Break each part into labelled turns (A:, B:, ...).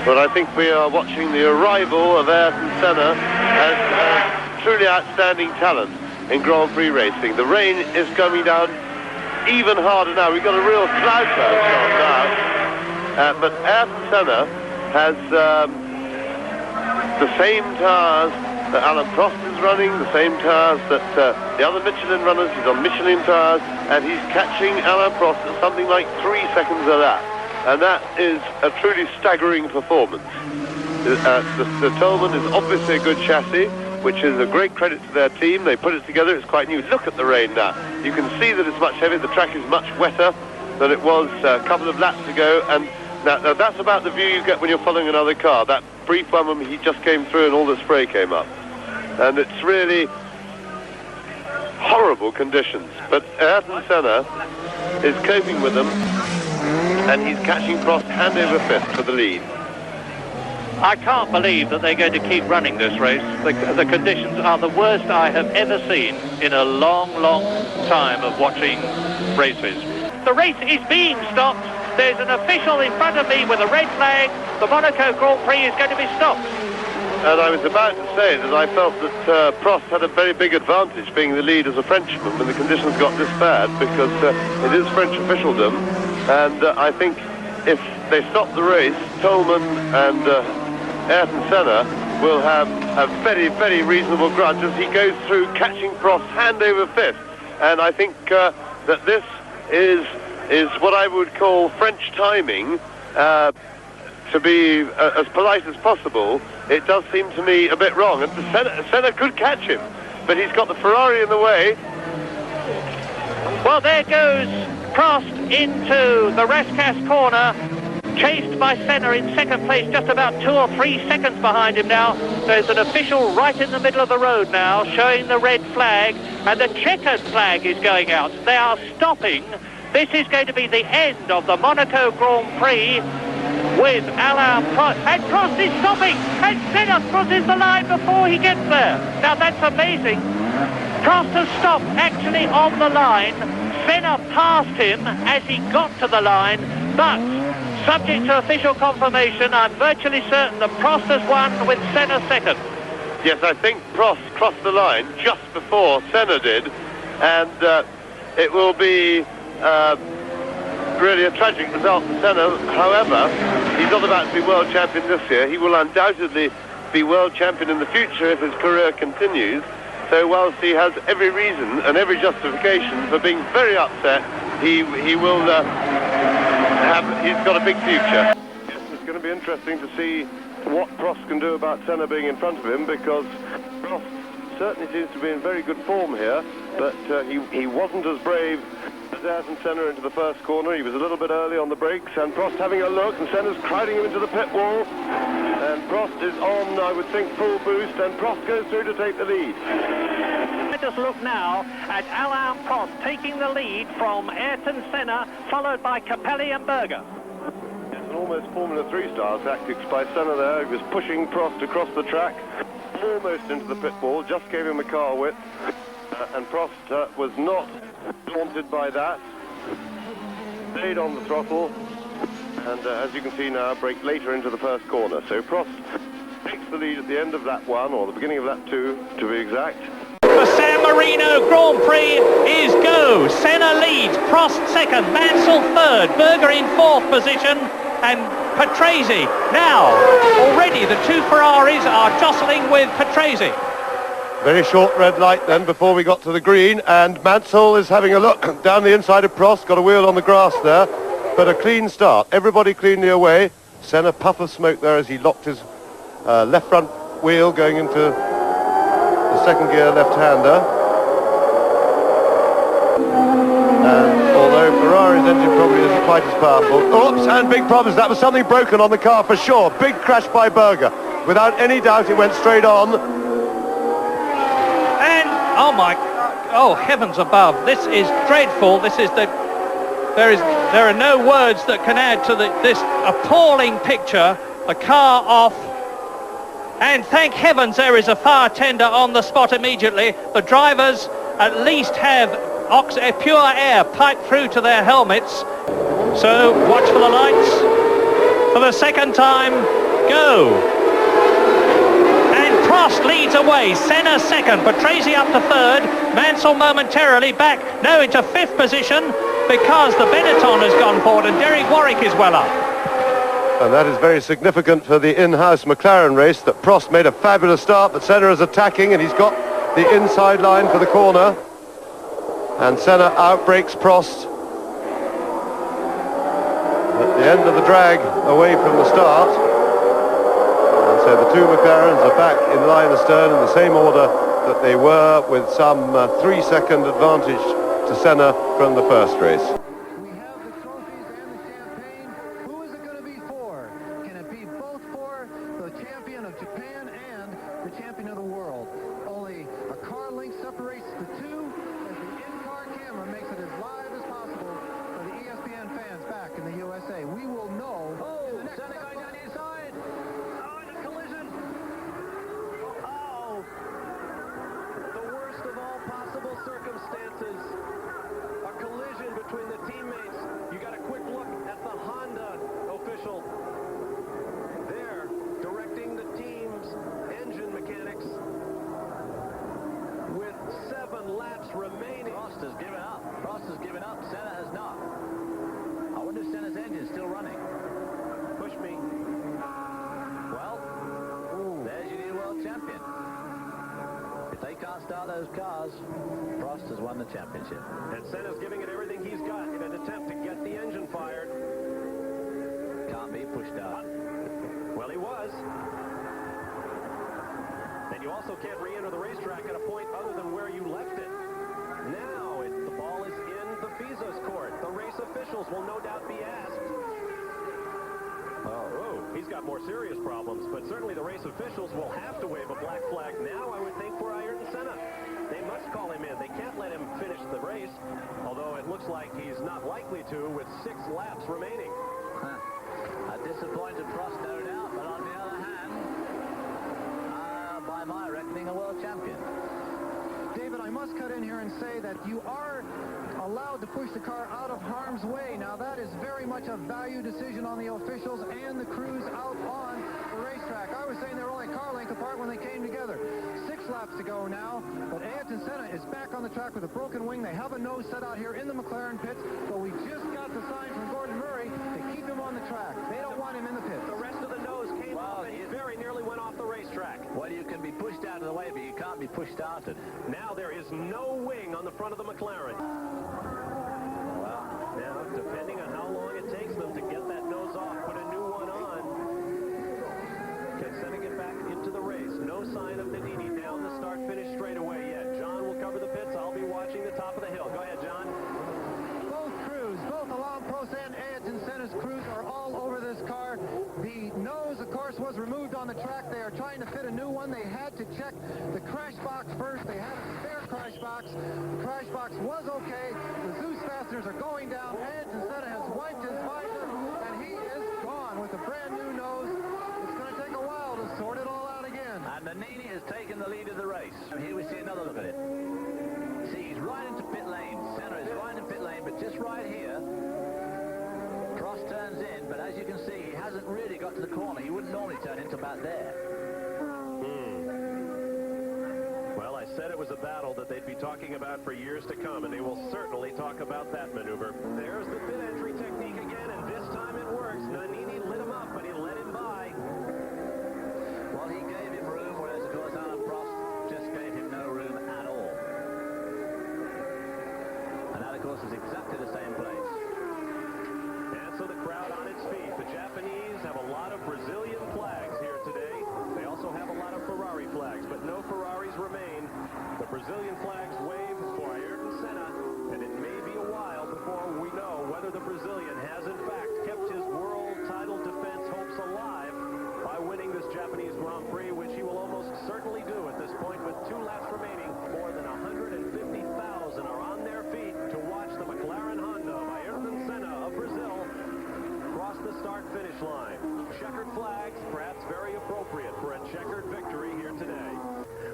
A: But I think we are watching the arrival of Ayrton Senna as truly outstanding talent in Grand Prix racing. The rain is coming down even harder now. We've got a real cloud burst on now. But Ayrton Senna has the same tires that Alain Prost is running, the same tires that the other Michelin runners. He's on Michelin tires, and he's catching Alain Prost at something like 3 seconds a lap. And that is a truly staggering performance. The Holman is obviously a good chassis, which is a great credit to their team. They put it together. It's quite new. Look at the rain now. You can see that it's much heavier. The track is much wetter than it was a couple of laps ago. And now that's about the view you get when you're following another car. That brief one when he just came through and all the spray came up. And it's really horrible conditions. But Ayrton Senna is coping with them, and he's catching Prost hand over fist for the lead.
B: I can't believe that they're going to keep running this race. The conditions are the worst I have ever seen in a long, long time of watching races. The race is being stopped. There's an official in front of me with a red flag. The Monaco Grand Prix is going to be stopped.
A: And I was about to say that I felt that Prost had a very big advantage being the lead as a Frenchman when the conditions got this bad, because it is French officialdom. And I think if they stop the race, Holman and Ayrton Senna will have a very, very reasonable grudge as he goes through catching Prost hand over fist. And I think that this is what I would call French timing. To be as polite as possible, it does seem to me a bit wrong. And Senna could catch him, but he's got the Ferrari in the way.
B: Well, there goes Prost into the Rascasse corner, chased by Senna in second place, just about 2 or 3 seconds behind him now. There's an official right in the middle of the road now, showing the red flag, and the checkered flag is going out. They are stopping. This is going to be the end of the Monaco Grand Prix with Alain Prost. And Prost is stopping, and Senna crosses the line before he gets there. Now that's amazing. Prost has stopped actually on the line. Senna passed him as he got to the line, but subject to official confirmation, I'm virtually certain that Prost has won with Senna second.
A: Yes, I think Prost crossed the line just before Senna did, and it will be really a tragic result for Senna. However, he's not about to be world champion this year. He will undoubtedly be world champion in the future if his career continues. So whilst he has every reason and every justification for being very upset, he will he's got a big future. Yes, it's going to be interesting to see what Prost can do about Senna being in front of him, because Prost certainly seems to be in very good form here, but he wasn't as brave as Ayrton Senna into the first corner. He was a little bit early on the brakes, and Prost having a look, and Senna's crowding him into the pit wall, and Prost is on, I would think, full boost, and Prost goes through to take the lead.
B: Let us look now at Alain Prost taking the lead from Ayrton Senna, followed by Capelli and Berger.
A: It's an almost Formula 3 style tactics by Senna there. He was pushing Prost across the track, almost into the pit wall, just gave him a car width, and Prost was not daunted by that, stayed on the throttle, and as you can see now, brake later into the first corner. So Prost takes the lead at the end of lap 1, or the beginning of lap 2 to be exact.
B: The San Marino Grand Prix is go. Senna leads, Prost second, Mansell third, Berger in fourth position, and Patrese. Now, already the two Ferraris are jostling with Patrese.
A: Very short red light then before we got to the green, and Mansell is having a look down the inside of Prost, got a wheel on the grass there, but a clean start. Everybody cleanly away. Senna, puff of smoke there as he locked his left front wheel going into the second gear left-hander. And although Ferrari's engine probably isn't quite as powerful. Oops, and big problems. That was something broken on the car for sure. Big crash by Berger. Without any doubt, it went straight on.
B: Oh heavens above, this is dreadful. This is there are no words that can add to this appalling picture. The car off, and thank heavens there is a fire tender on the spot immediately. The drivers at least have pure air piped through to their helmets, so watch for the lights. For the second time, go. And Prost leads away. Senna second. Patrese up to third. Mansell momentarily back now into fifth position because the Benetton has gone forward and Derek Warwick is well up.
A: And that is very significant for the in-house McLaren race, that Prost made a fabulous start, but Senna is attacking and he's got the inside line for the corner. And Senna outbreaks Prost at the end of the drag away from the start. And so the two McLarens are back in line astern in the same order that they were, with some 3-second advantage to Senna from the first race.
C: We have the trophies and the champagne. Who is it going to be for? Can it be both for the champion of Japan and the champion of the world? Only a car length separates the two, as the in-car camera makes it as live as possible for the ESPN fans back in the USA. We will know. Oh, Senna going down the inside. Oh, and a collision. Oh, the worst of all possible circumstances. A collision between the teammates. You got a quick look at the Honda official there, directing the team's engine mechanics with 7 laps remaining.
D: Prost has given up. Prost has given up. Senna has not. I wonder if Senna's engine is still running.
C: Push me.
D: Well, there's your new world champion. If they can't start those cars, Prost has won the championship.
C: And Senna's giving it everything he's got in an attempt to get the engine fired.
D: Can't be pushed out.
C: Well, he was. And you also can't re-enter the racetrack at a point other than where you left it. Now the ball is in the Feuds court. The race officials will no doubt be asked. Oh, he's got more serious problems, but certainly the race officials will have to wave a black flag now, I would think, for Ayrton Senna. They must call him in. They can't let him finish the race, although it looks like he's not likely to with 6 laps remaining.
D: A disappointed Prost, no doubt, but on the other hand, by my reckoning, a world champion.
E: David, I must cut in here and say that you are allowed to push the car out of harm's way. Now, that is very much a value decision on the officials and the crews out on the racetrack. I was saying they were only a car length apart when they came together. 6 laps to go now, but Ayrton Senna is back on the track with a broken wing. They have a nose set out here in the McLaren pits, but we just got the sign from Gordon Murray to keep him on the track. They don't want him in the pits.
C: The rest of the nose came off and he very nearly went off the racetrack.
D: Well, you can be pushed out of the way, but you can't be pushed started.
C: Now there is no wing on the front of the McLaren. Well, now, depending on how long it takes them to get that nose off, put a new one on. Can Senna get back into the race? No sign of Nannini down the start-finish straightaway yet. John will cover the pits. I'll be watching the top of the hill. Go ahead, John.
E: Both crews, both Alain Prost and Ayrton Senna's crews are all over this car. The nose, of course, was removed on the track. They are trying to fit a new one. They had to check the crash box first. They had a spare crash box. The crash box was okay. The Zeus fasteners are going down. Ayrton Senna has wiped his visor, and he is gone with a brand new nose. It's going to take a while to sort it all out again.
D: And Nannini has taken the lead of the race. Here we see another look at it. See, he's right into pit lane. Senna is right in pit lane, but just right here, Prost turns in, but as you can see, he hasn't really got to the corner. He wouldn't normally turn into about there.
C: Well, I said it was a battle that they'd be talking about for years to come, and they will certainly talk about that maneuver. There's the pit entry technique again, and this time it works. Nannini lit him up, but he let him by.
D: Well, he gave him room, whereas, of course, Alain Prost just gave him no room at all. And that, of course, is exactly the same place.
C: And so the crowd on its feet. The Japanese have a lot of Brazilian flags here today. They also have a lot of Ferrari flags, but no Ferraris remain. The Brazilian flags wave for Ayrton Senna, and it may be a while before we know whether the Brazilian has, in fact, kept his world title defense hopes alive by winning this Japanese Grand Prix, which he will almost certainly do at this point with 2 laps remaining. More than 150,000 are on their feet to watch the McLaren Honda of Ayrton Senna of Brazil cross the start-finish line. Checkered flags, perhaps very appropriate for a checkered victory here today.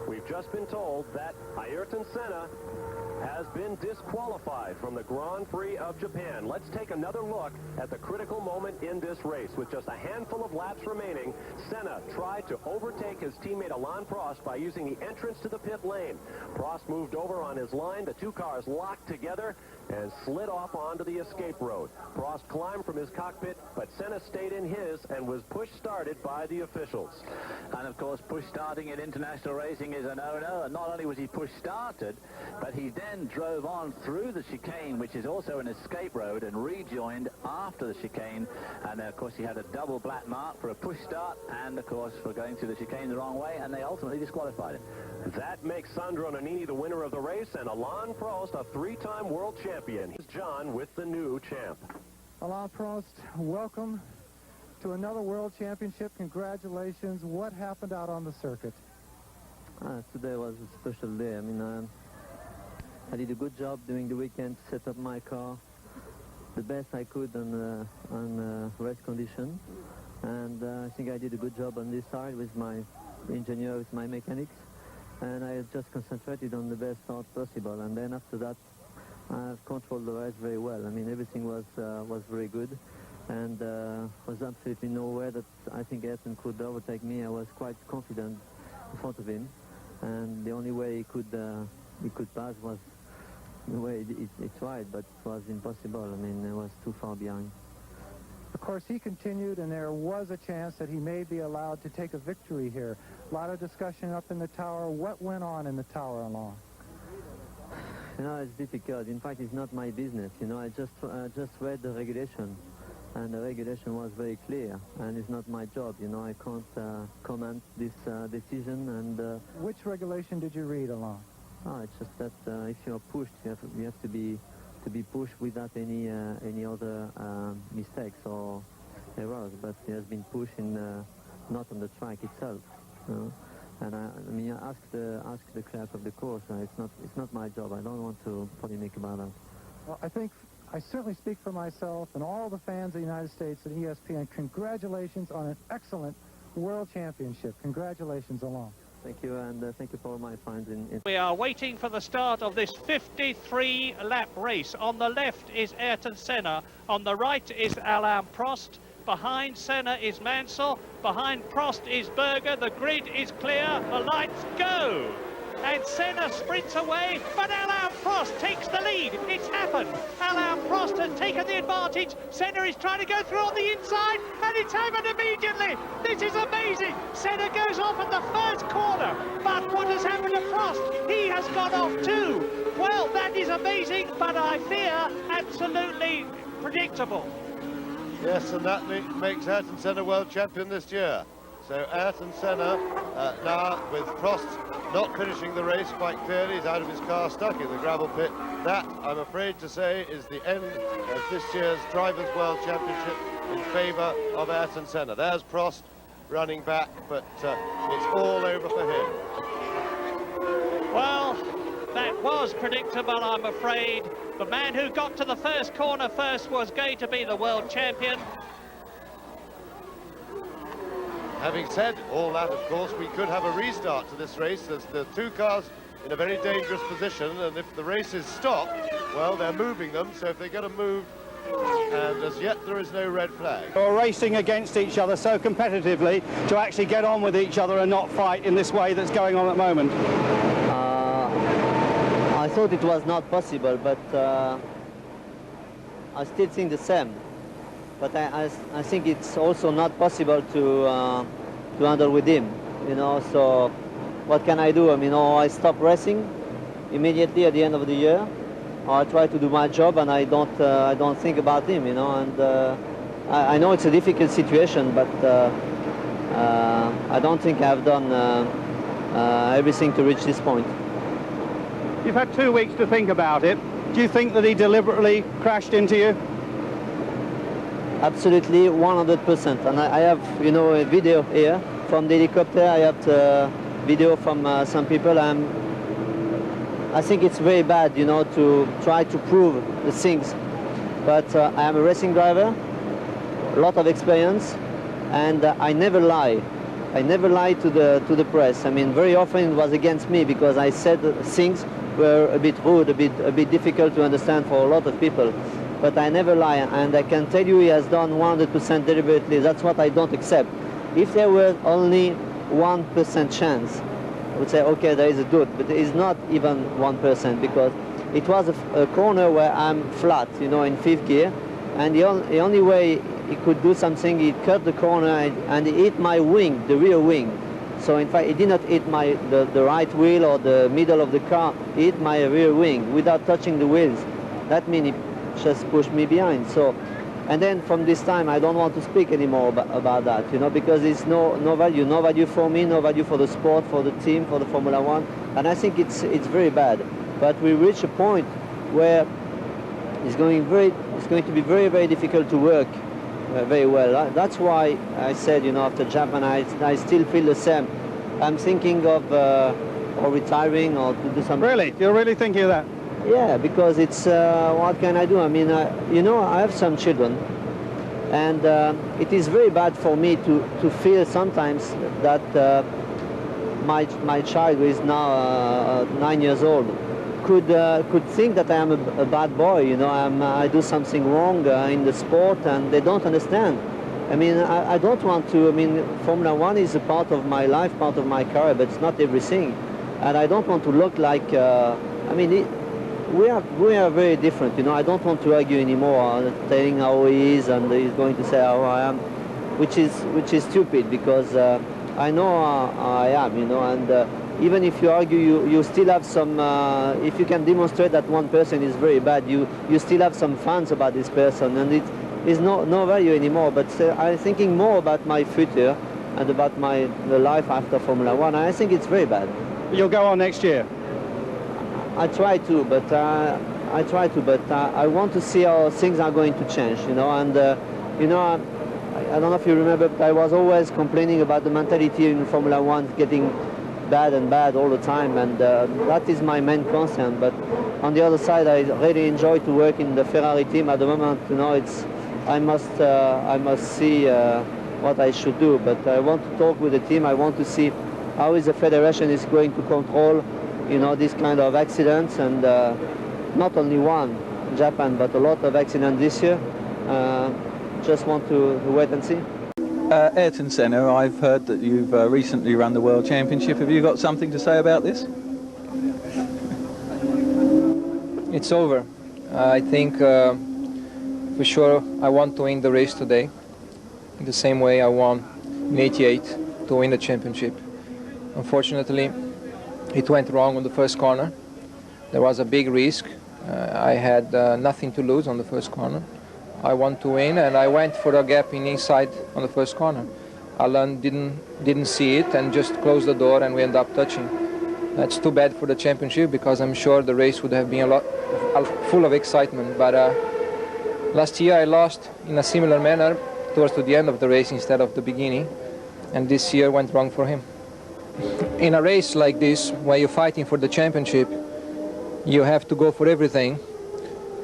C: We've just been told that Ayrton Senna has been disqualified from the Grand Prix of Japan. Let's take another look at the critical moment in this race. With just a handful of laps remaining, Senna tried to overtake his teammate Alain Prost by using the entrance to the pit lane. Prost moved over on his line. The two cars locked together and slid off onto the escape road. Prost climbed from his cockpit, but Senna stayed in his and was push-started by the officials.
D: And of course, push-starting in international racing is a no-no. And not only was he push-started, but he then drove on through the chicane, which is also an escape road, and rejoined after the chicane. And of course, he had a double black mark for a push-start and, of course, for going through the chicane the wrong way, and they ultimately disqualified him.
C: That makes Sandro Nannini the winner of the race, and Alain Prost a three-time world champion. Here's John with the new champ.
E: Alain Prost, welcome to another world championship. Congratulations. What happened out on the circuit?
F: Today was a special day. I mean, I did a good job during the weekend to set up my car the best I could on race condition, and I think I did a good job on this side with my engineer, with my mechanics, and I just concentrated on the best start possible. And then after that, I've controlled the race very well. I mean, everything was very good, and was absolutely no way that I think Ayrton could overtake me. I was quite confident in front of him, and the only way he could pass was the way he tried, but it was impossible. I mean, it was too far behind.
E: Of course, he continued, and there was a chance that he may be allowed to take a victory here. A lot of discussion up in the tower. What went on in the tower, Alain?
F: You know, it's difficult. In fact, it's not my business. You know, I just read the regulation, and the regulation was very clear, and it's not my job. You know, I can't comment this decision. And
E: which regulation did you read, Alain?
F: It's just that if you're pushed, you have to be pushed without any other mistakes or errors. But he has been pushed not on the track itself. You know? And I mean, ask the clerk of the course. It's not my job. I don't want to polemic about that.
E: Well, I think I certainly speak for myself and all the fans of the United States and ESPN. Congratulations on an excellent World Championship. Congratulations, Alain.
F: Thank you, and thank you for all my fans.
B: We are waiting for the start of this 53-lap race. On the left is Ayrton Senna. On the right is Alain Prost. Behind Senna is Mansell. Behind Prost is Berger. The grid is clear. The lights go. And Senna sprints away, but Alain Prost takes the lead. It's happened. Alain Prost has taken the advantage. Senna is trying to go through on the inside, and it's happened immediately. This is amazing. Senna goes off at the first corner, but what has happened to Prost? He has gone off too. Well, that is amazing, but I fear absolutely predictable.
A: Yes, and that makes Ayrton Senna world champion this year. So Ayrton Senna now, with Prost not finishing the race quite clearly, he's out of his car, stuck in the gravel pit. That, I'm afraid to say, is the end of this year's Drivers' World Championship in favour of Ayrton Senna. There's Prost running back, but it's all over for him.
B: Well, that was predictable, I'm afraid. The man who got to the first corner first was going to be the world champion.
A: Having said all that, of course, we could have a restart to this race. There's the two cars in a very dangerous position, and if the race is stopped, well, they're moving them, so if they get a move, and as yet there is no red flag.
G: We're racing against each other so competitively to actually get on with each other and not fight in this way that's going on at the moment.
F: I thought it was not possible, but I still think the same. But I think it's also not possible to handle with him, you know. So what can I do? I mean, I stop racing immediately at the end of the year, or I try to do my job and I don't think about him, you know. And I know it's a difficult situation, but I don't think I've done everything to reach this point.
G: You've had 2 weeks to think about it. Do you think that he deliberately crashed into you?
F: Absolutely, 100%. And I have, you know, a video here from the helicopter. I have the video from some people. I think it's very bad, you know, to try to prove the things. But I am a racing driver, a lot of experience, and I never lie. I never lie to the press. I mean, very often it was against me because I said things were a bit rude, a bit difficult to understand for a lot of people. But I never lie, and I can tell you he has done 100% deliberately. That's what I don't accept. If there were only 1% chance, I would say, okay, there is a doubt, but it is not even 1%, because it was a corner where I'm flat, you know, in 5th gear, and the only way he could do something, he cut the corner and he hit my wing, the rear wing. So in fact, he did not hit the right wheel or the middle of the car, he hit my rear wing without touching the wheels. That means he just pushed me behind. So, and then from this time, I don't want to speak anymore about that, you know, because it's no value for me, no value for the sport, for the team, for the Formula One, and I think it's very bad. But we reach a point where it's going to be very, very difficult to work very well. That's why I said, you know, after Japan, I still feel the same. I'm thinking of or retiring or to do something.
G: Really? You're really thinking of that?
F: Yeah, because it's, what can I do? I mean, you know, I have some children, and it is very bad for me to feel sometimes that my child, who is now 9 years old, could think that I am a bad boy, you know, I do something wrong in the sport, and they don't understand. I mean, I don't want to, I mean, Formula One is a part of my life, part of my career, but it's not everything. And I don't want to look like, I mean, we are very different, you know. I don't want to argue anymore, telling how he is, and he's going to say how I am, which is stupid, because I know how I am, you know, and even if you argue, you still have some, if you can demonstrate that one person is very bad, you still have some fans about this person, and it is no value anymore. But I'm thinking more about my future and about the life after Formula One. I think it's very bad.
G: You'll go on next year?
F: I try to, but I want to see how things are going to change, you know, and you know, I don't know if you remember, but I was always complaining about the mentality in Formula One getting bad and bad all the time, and that is my main concern. But on the other side, I really enjoy to work in the Ferrari team at the moment. You know, I must see what I should do, but I want to talk with the team. I want to see how is the federation is going to control, you know, this kind of accidents, and not only one in Japan, but a lot of accidents this year. Just want to wait and see.
H: Ayrton Senna, I've heard that you've recently run the World Championship. Have you got something to say about this?
I: It's over. I think for sure I want to win the race today, in the same way I won in '88 to win the championship. Unfortunately, it went wrong on the first corner. There was a big risk. I had nothing to lose on the first corner. I want to win, and I went for a gap in inside on the first corner. Alain didn't see it and just closed the door, and we ended up touching. That's too bad for the championship, because I'm sure the race would have been full of excitement. But last year I lost in a similar manner towards the end of the race instead of the beginning, and this year went wrong for him. In a race like this, where you're fighting for the championship, you have to go for everything,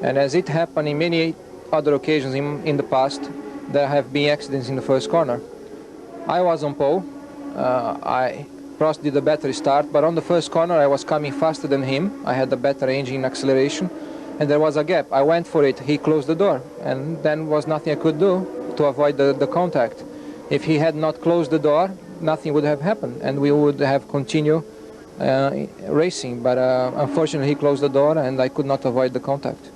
I: and as it happened in many other occasions in the past, there have been accidents in the first corner. I was on pole. Prost did a better start, but on the first corner I was coming faster than him. I had a better engine acceleration, and there was a gap. I went for it. He closed the door, and then was nothing I could do to avoid the contact. If he had not closed the door, nothing would have happened, and we would have continued racing. But unfortunately, he closed the door, and I could not avoid the contact.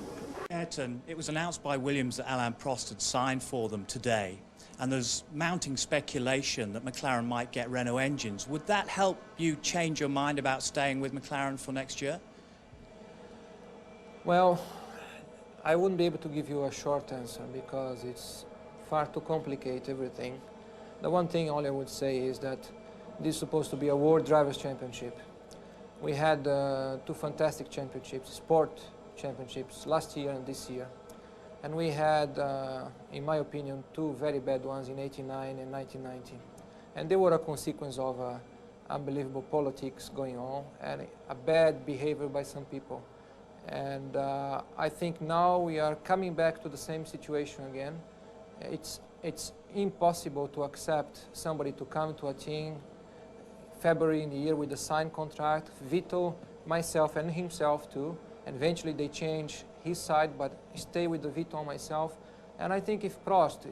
J: Ayrton, it was announced by Williams that Alain Prost had signed for them today, and there's mounting speculation that McLaren might get Renault engines. Would that help you change your mind about staying with McLaren for next year?
I: Well, I wouldn't be able to give you a short answer, because it's far too complicated, everything. The one thing all I would say is that this is supposed to be a World Drivers' Championship. We had two fantastic championships, sport championships, last year and this year. And we had, in my opinion, two very bad ones in '89 and 1990. And they were a consequence of unbelievable politics going on and a bad behavior by some people. And I think now we are coming back to the same situation again. It's impossible to accept somebody to come to a team February in the year with a signed contract, veto myself and himself too. And eventually they change his side, but stay with the veto on myself. And I think if Prost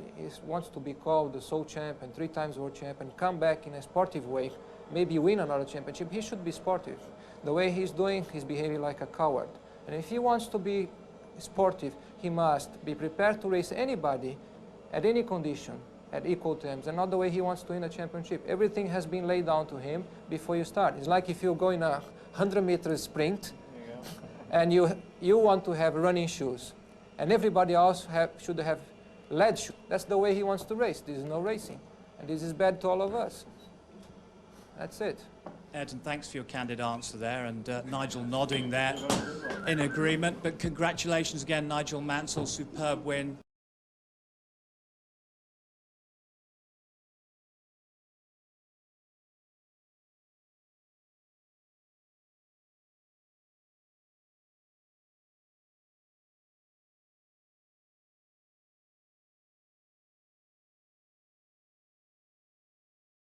I: wants to be called the sole champ and 3 times world champ and come back in a sportive way, maybe win another championship, he should be sportive. The way he's doing, he's behaving like a coward. And if he wants to be sportive, he must be prepared to race anybody at any condition, at equal terms, and not the way he wants to win a championship. Everything has been laid down to him before you start. It's like if you go in a 100-meter sprint and you want to have running shoes, and everybody else should have lead shoes. That's the way he wants to race. This is no racing. And this is bad to all of us. That's it.
J: Ayrton, thanks for your candid answer there, and Nigel nodding there in agreement. But congratulations again, Nigel Mansell, superb win.